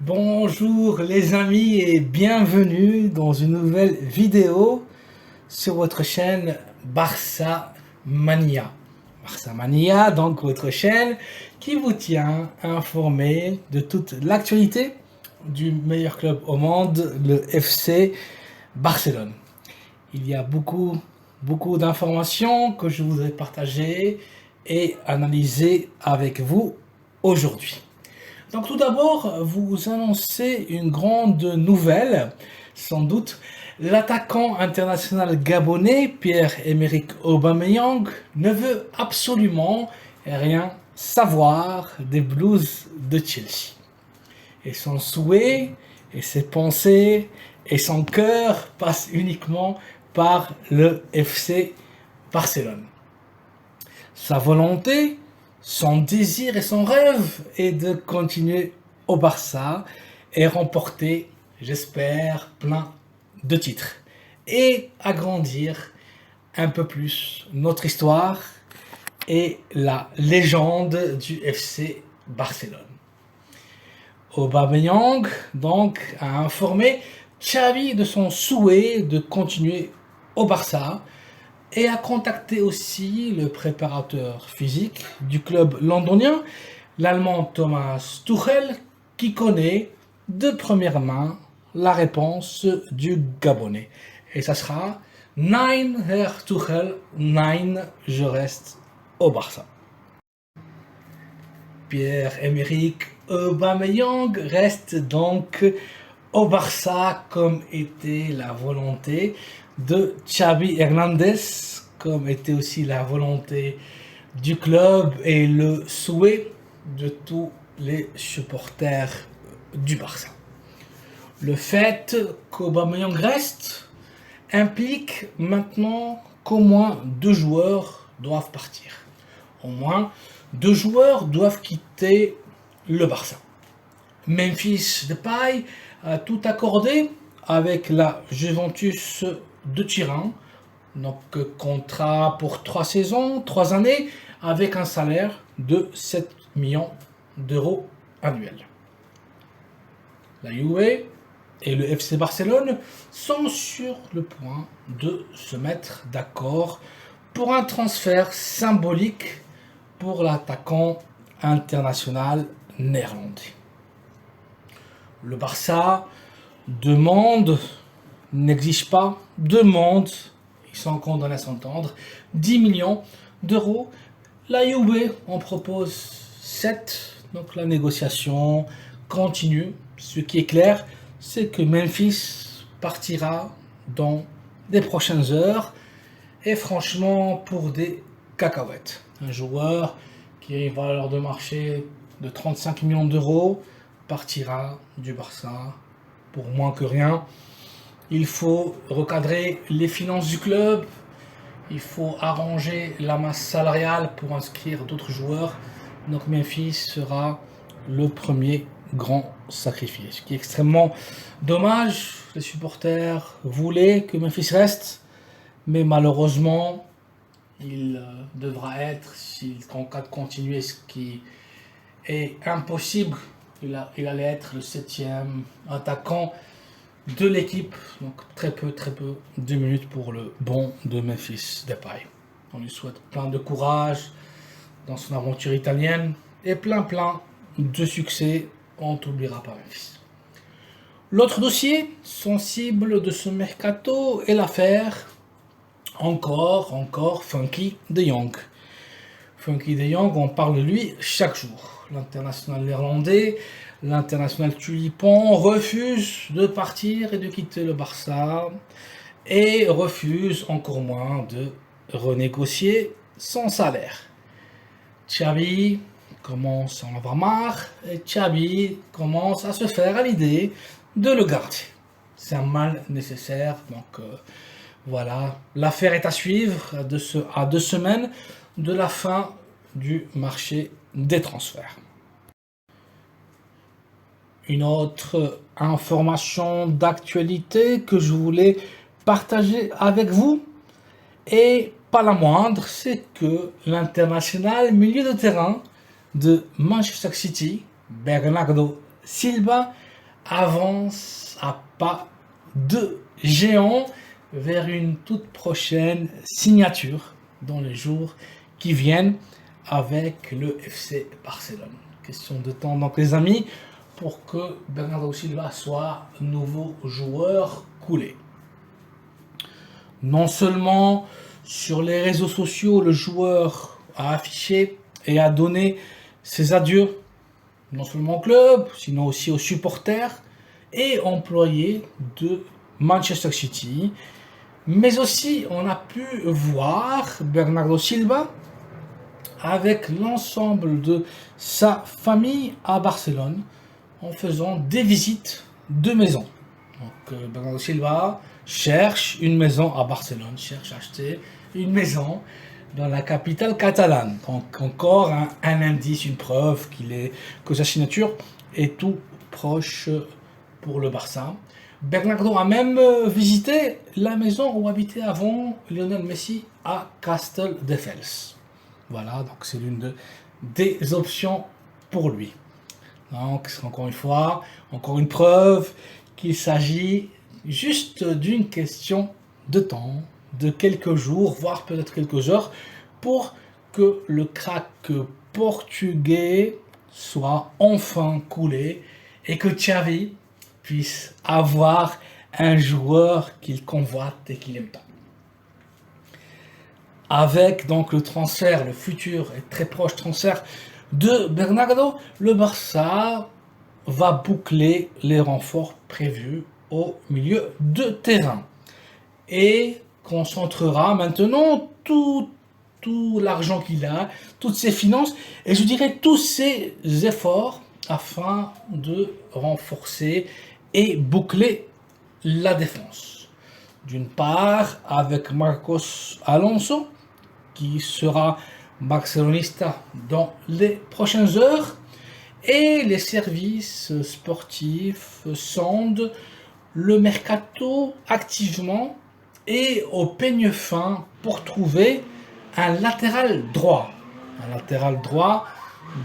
Bonjour les amis et bienvenue dans une nouvelle vidéo sur votre chaîne Barça Mania. Barça Mania, donc votre chaîne qui vous tient informé de toute l'actualité du meilleur club au monde, le FC Barcelone. Il y a beaucoup d'informations que je voudrais partager et analyser avec vous aujourd'hui. Donc tout d'abord, vous annoncez une grande nouvelle, sans doute. L'attaquant international gabonais Pierre-Emerick Aubameyang ne veut absolument rien savoir des Blues de Chelsea. Et son souhait, et ses pensées, et son cœur passent uniquement par le FC Barcelone. Sa volonté, son désir et son rêve est de continuer au Barça et remporter, j'espère, plein de titres et agrandir un peu plus notre histoire et la légende du FC Barcelone. Aubameyang donc a informé Xavi de son souhait de continuer au Barça et a contacté aussi le préparateur physique du club londonien, l'allemand Thomas Tuchel, qui connaît de première main la réponse du Gabonais. Et ça sera Nein, Herr Tuchel, Nein, je reste au Barça. Pierre-Emerick Aubameyang reste donc au Barça comme était la volonté de Xavi Hernandez, comme était aussi la volonté du club et le souhait de tous les supporters du Barça. Le fait qu'Aubameyang reste implique maintenant qu'au moins 2 joueurs doivent partir. Au moins 2 joueurs doivent quitter le Barça. Memphis Depay a tout accordé avec la Juventus de Turin. Donc contrat pour 3 saisons, 3 années, avec un salaire de 7 millions d'euros annuels. La Juve et le FC Barcelone sont sur le point de se mettre d'accord pour un transfert symbolique pour l'attaquant international néerlandais. Le Barça demande, n'exige pas, demande, ils sont condamnés à s'entendre, 10 millions d'euros. La Juve en propose 7, donc la négociation continue. Ce qui est clair, c'est que Memphis partira dans les prochaines heures et franchement pour des cacahuètes. Un joueur qui a une valeur de marché de 35 millions d'euros partira du Barça pour moins que rien. Il faut recadrer les finances du club, il faut arranger la masse salariale pour inscrire d'autres joueurs. Donc Memphis sera le premier grand sacrifié. Ce qui est extrêmement dommage. Les supporters voulaient que Memphis reste, mais malheureusement, il devra être, en cas de continuer, ce qui est impossible, il allait être le 7e attaquant de l'équipe. Donc très peu de minutes pour le bon de Memphis Depay. On lui souhaite plein de courage dans son aventure italienne et plein de succès. On t'oubliera pas Memphis. L'autre dossier sensible de ce mercato est l'affaire encore Frenkie de Jong. Frenkie de Jong, on parle de lui chaque jour. L'international néerlandais, l'international tulipan refuse de partir et de quitter le Barça et refuse encore moins de renégocier son salaire. Xavi commence à en avoir marre et Xavi commence à se faire à l'idée de le garder. C'est un mal nécessaire, donc voilà, l'affaire est à suivre à 2 semaines de la fin du marché des transferts. Une autre information d'actualité que je voulais partager avec vous, et pas la moindre, c'est que l'international milieu de terrain de Manchester City, Bernardo Silva, avance à pas de géant vers une toute prochaine signature dans les jours qui viennent avec le FC Barcelone. Question de temps donc les amis pour que Bernardo Silva soit nouveau joueur coulé. Non seulement sur les réseaux sociaux le joueur a affiché et a donné ses adieux non seulement au club, sinon aussi aux supporters et employés de Manchester City. Mais aussi, on a pu voir Bernardo Silva avec l'ensemble de sa famille à Barcelone en faisant des visites de maisons. Donc, Bernardo Silva cherche une maison à Barcelone, cherche à acheter une maison dans la capitale catalane. Donc, encore un indice, une preuve que sa signature est tout proche pour le Barça. Bernardo a même visité la maison où habitait avant Lionel Messi à Castelldefels. Voilà, donc c'est l'une des options pour lui. Donc, encore une fois, encore une preuve qu'il s'agit juste d'une question de temps, de quelques jours, voire peut-être quelques heures, pour que le crack portugais soit enfin coulé et que Xavi puisse avoir un joueur qu'il convoite et qu'il aime tant. Avec donc le transfert, le futur et très proche transfert de Bernardo, le Barça va boucler les renforts prévus au milieu de terrain et concentrera maintenant tout l'argent qu'il a, toutes ses finances et je dirais tous ses efforts afin de renforcer et boucler la défense. D'une part, avec Marcos Alonso, qui sera barcelonista dans les prochaines heures, et les services sportifs sondent le mercato activement et au peigne fin pour trouver un latéral droit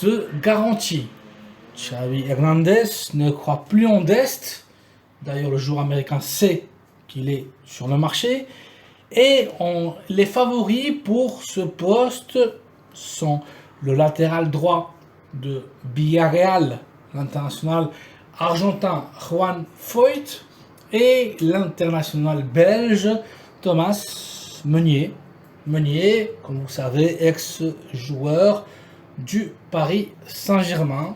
de garantie. Xavi Hernandez ne croit plus en Dest. D'ailleurs, le joueur américain sait qu'il est sur le marché. Et les favoris pour ce poste sont le latéral droit de Villarreal, l'international argentin Juan Foyth, et l'international belge Thomas Meunier. Meunier, comme vous savez, ex-joueur du Paris Saint-Germain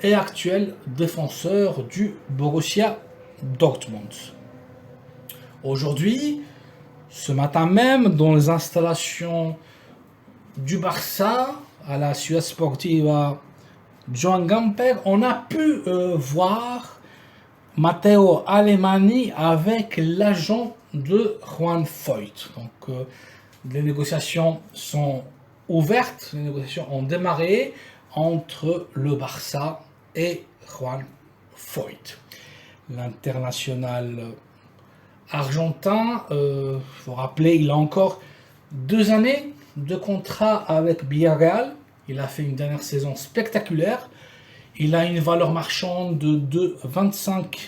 et actuel défenseur du Borussia Dortmund. Aujourd'hui, ce matin même, dans les installations du Barça, à la Ciudad Sportiva Joan Gamper, on a pu voir Matteo Alemany avec l'agent de Juan Foyth. Donc, les négociations sont ouvertes, les négociations ont démarré entre le Barça et Juan Foyth. L'international argentin, il faut rappeler, il a encore 2 années de contrat avec Villarreal. Il a fait une dernière saison spectaculaire. Il a une valeur marchande de 25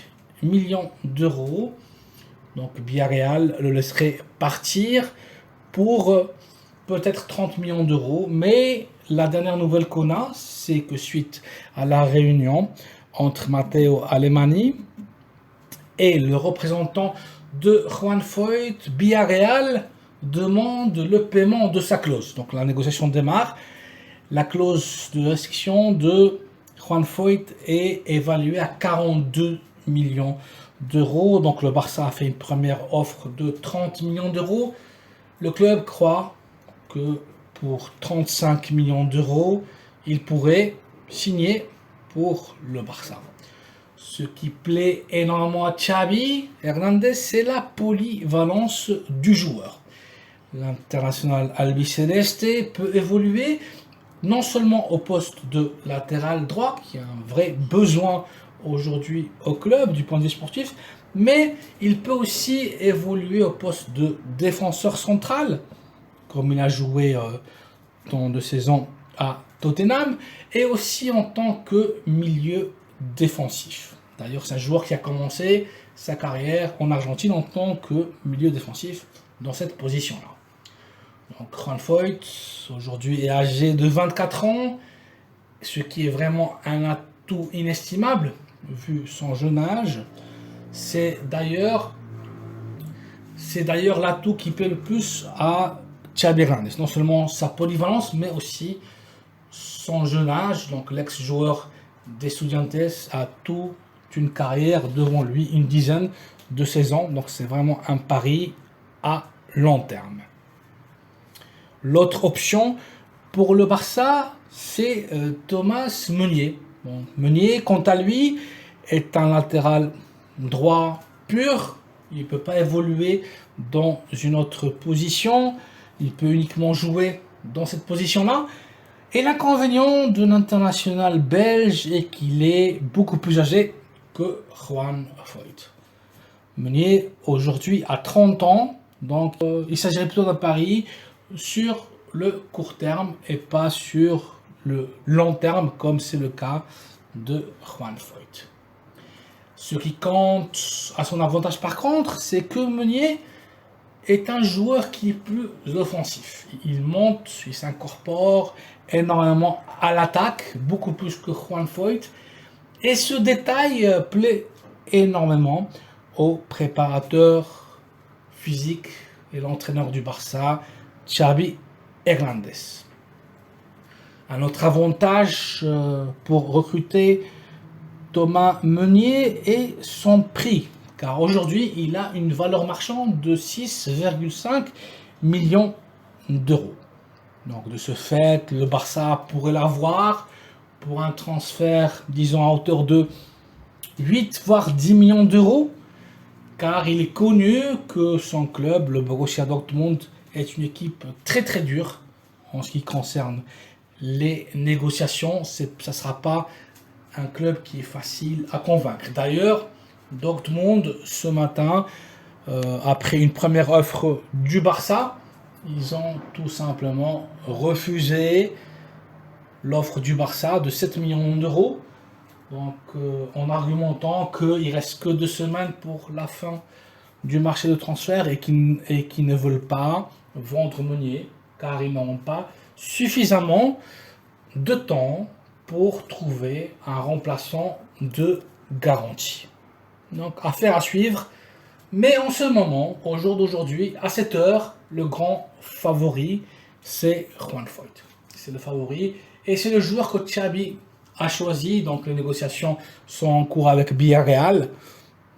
millions d'euros. Donc Villarreal le laisserait partir pour peut-être 30 millions d'euros. Mais la dernière nouvelle qu'on a, c'est que suite à la réunion entre Matteo Alemany et le représentant de Juan Foyth, Villarreal demande le paiement de sa clause. Donc la négociation démarre. La clause de restriction de Juan Foyth est évaluée à 42 millions d'euros. Donc le Barça a fait une première offre de 30 millions d'euros. Le club croit que pour 35 millions d'euros, il pourrait signer pour le Barça. Ce qui plaît énormément à Xavi Hernandez, c'est la polyvalence du joueur. L'international albiceleste peut évoluer non seulement au poste de latéral droit, qui a un vrai besoin aujourd'hui au club du point de vue sportif, mais il peut aussi évoluer au poste de défenseur central, comme il a joué dans 2 saisons à Tottenham, et aussi en tant que milieu défensif. D'ailleurs, c'est un joueur qui a commencé sa carrière en Argentine en tant que milieu défensif dans cette position-là. Donc Juan Foyth, aujourd'hui, est âgé de 24 ans, ce qui est vraiment un atout inestimable vu son jeune âge. C'est d'ailleurs l'atout qui plaît le plus à Xabi Hernandez. Non seulement sa polyvalence, mais aussi son jeune âge. Donc l'ex-joueur d'Estudiantes a toute une carrière devant lui, une dizaine de saisons. Donc c'est vraiment un pari à long terme. L'autre option pour le Barça, c'est Thomas Meunier. Bon, Meunier, quant à lui, est un latéral droit pur. Il ne peut pas évoluer dans une autre position. Il peut uniquement jouer dans cette position-là. Et l'inconvénient de l'international belge est qu'il est beaucoup plus âgé que Juan Foyth. Meunier, aujourd'hui, a 30 ans. Donc, il s'agirait plutôt d'un pari sur le court terme et pas sur le long terme, comme c'est le cas de Juan Foyth. Ce qui compte à son avantage par contre, c'est que Meunier est un joueur qui est plus offensif. Il monte, il s'incorpore énormément à l'attaque, beaucoup plus que Juan Foyth. Et ce détail plaît énormément au préparateur physique et l'entraîneur du Barça, Xabi Hernandez. Un autre avantage pour recruter Thomas Meunier est son prix, car aujourd'hui il a une valeur marchande de 6,5 millions d'euros. Donc de ce fait, le Barça pourrait l'avoir pour un transfert, disons, à hauteur de 8 voire 10 millions d'euros, car il est connu que son club, le Borussia Dortmund, est une équipe très très dure en ce qui concerne les négociations. Ça ne sera pas un club qui est facile à convaincre. D'ailleurs, Dortmund, ce matin, après une première offre du Barça, ils ont tout simplement refusé l'offre du Barça de 7 millions d'euros. Donc, en argumentant qu'il ne reste que 2 semaines pour la fin du marché de transfert et qu'ils ne veulent pas vendre Meunier, car ils n'auront pas suffisamment de temps pour trouver un remplaçant de garantie. Donc, affaire à suivre. Mais en ce moment, au jour d'aujourd'hui, à cette heure, le grand favori, c'est Juan Foyth. C'est le favori. Et c'est le joueur que Xabi a choisi. Donc, les négociations sont en cours avec Villarreal.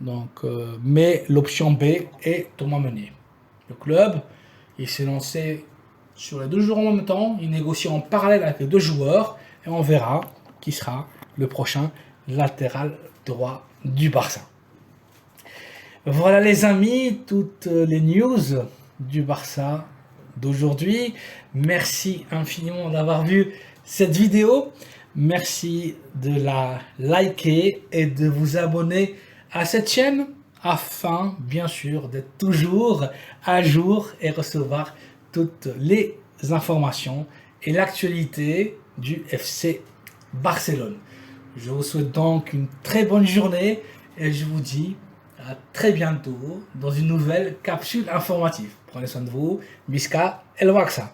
Donc, mais l'option B est Thomas Meunier. Le club, il s'est lancé sur les 2 joueurs en même temps. Il négocie en parallèle avec les 2 joueurs. Et on verra qui sera le prochain latéral droit du Barça. Voilà les amis, toutes les news du Barça d'aujourd'hui. Merci infiniment d'avoir vu cette vidéo. Merci de la liker et de vous abonner à cette chaîne afin, bien sûr, d'être toujours à jour et recevoir toutes les informations et l'actualité du FC Barcelone. Je vous souhaite donc une très bonne journée et je vous dis à très bientôt dans une nouvelle capsule informative. Prenez soin de vous. Visca el Barça.